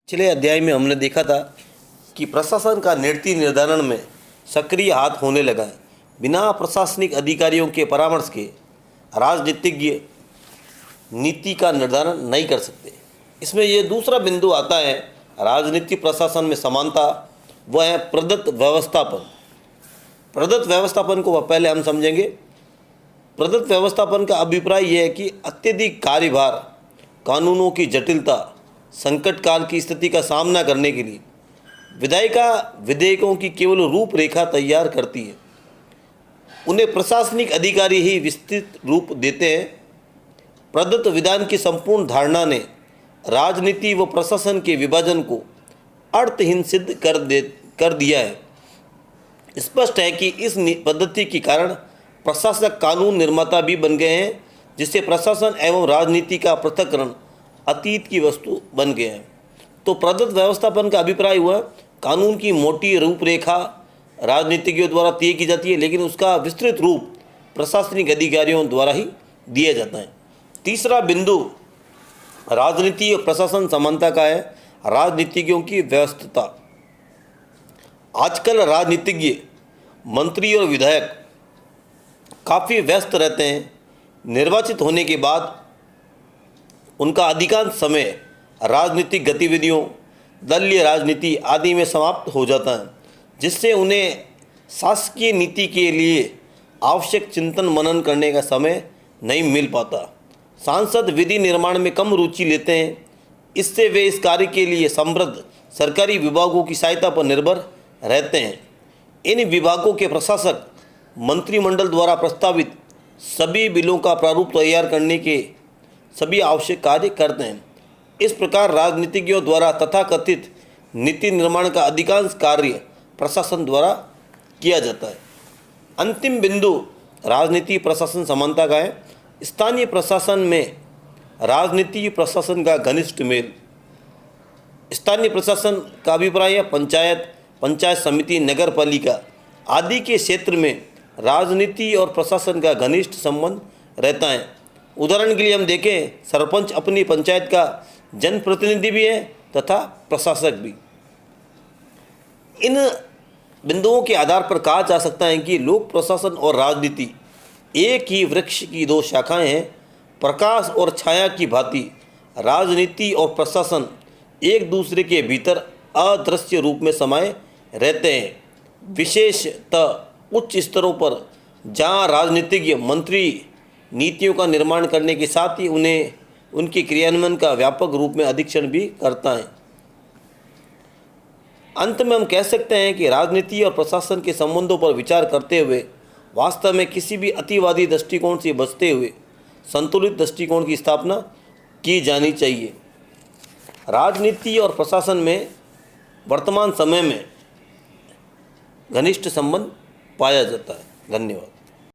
पिछले अध्याय में हमने देखा था कि प्रशासन का नीति निर्धारण में सक्रिय हाथ होने लगा है। बिना प्रशासनिक अधिकारियों के परामर्श के राजनीतिज्ञ नीति का निर्धारण नहीं कर सकते। इसमें ये दूसरा बिंदु आता है राजनीति प्रशासन में समानता, वह है प्रदत्त व्यवस्थापन। प्रदत्त व्यवस्थापन को पहले हम समझेंगे। प्रदत्त व्यवस्थापन का अभिप्राय यह है कि अत्यधिक कार्यभार, कानूनों की जटिलता, संकट काल की स्थिति का सामना करने के लिए विधायिका विधेयकों की केवल रूपरेखा तैयार करती है। उन्हें प्रशासनिक अधिकारी ही विस्तृत रूप देते हैं। प्रदत्त विधान की संपूर्ण धारणा ने राजनीति व प्रशासन के विभाजन को अर्थहीन सिद्ध कर दिया है। स्पष्ट है कि इस पद्धति के कारण प्रशासक कानून निर्माता भी बन गए हैं, जिससे प्रशासन एवं राजनीति का पृथक्करण अतीत की वस्तु बन गए हैं। तो प्रदत्त व्यवस्थापन का अभिप्राय हुआ कानून की मोटी रूपरेखा राजनीतिज्ञों द्वारा तय की जाती है, लेकिन उसका विस्तृत रूप प्रशासनिक अधिकारियों द्वारा ही दिया जाता है। तीसरा बिंदु राजनीति और प्रशासन समानता का है राजनीतिज्ञों की व्यस्तता। आजकल राजनीतिज्ञ, मंत्री और विधायक काफ़ी व्यस्त रहते हैं। निर्वाचित होने के बाद उनका अधिकांश समय राजनीतिक गतिविधियों, दलीय राजनीति आदि में समाप्त हो जाता है, जिससे उन्हें शासकीय नीति के लिए आवश्यक चिंतन मनन करने का समय नहीं मिल पाता। सांसद विधि निर्माण में कम रुचि लेते हैं, इससे वे इस कार्य के लिए समृद्ध सरकारी विभागों की सहायता पर निर्भर रहते हैं। इन विभागों के प्रशासक मंत्रिमंडल द्वारा प्रस्तावित सभी बिलों का प्रारूप तैयार करने के सभी आवश्यक कार्य करते हैं। इस प्रकार राजनीतिज्ञों द्वारा तथाकथित नीति निर्माण का अधिकांश कार्य प्रशासन द्वारा किया जाता है। अंतिम बिंदु राजनीति प्रशासन समानता का है स्थानीय प्रशासन में राजनीति प्रशासन का घनिष्ठ मेल। स्थानीय प्रशासन का अभिप्राय है पंचायत, पंचायत समिति, नगर पालिका आदि के क्षेत्र में राजनीति और प्रशासन का घनिष्ठ संबंध रहता है। उदाहरण के लिए हम देखें, सरपंच अपनी पंचायत का जनप्रतिनिधि भी है तथा प्रशासक भी। इन बिंदुओं के आधार पर कहा जा सकता है कि लोक प्रशासन और राजनीति एक ही वृक्ष की दो शाखाएं हैं। प्रकाश और छाया की भांति राजनीति और प्रशासन एक दूसरे के भीतर अदृश्य रूप में समाये रहते हैं। विशेषतः उच्च स्तरों पर जहां राजनीतिज्ञ मंत्री नीतियों का निर्माण करने के साथ ही उन्हें उनके क्रियान्वयन का व्यापक रूप में अधीक्षण भी करता है। अंत में हम कह सकते हैं कि राजनीति और प्रशासन के संबंधों पर विचार करते हुए वास्तव में किसी भी अतिवादी दृष्टिकोण से बचते हुए संतुलित दृष्टिकोण की स्थापना की जानी चाहिए। राजनीति और प्रशासन में वर्तमान समय में घनिष्ठ संबंध पाया जाता है। धन्यवाद।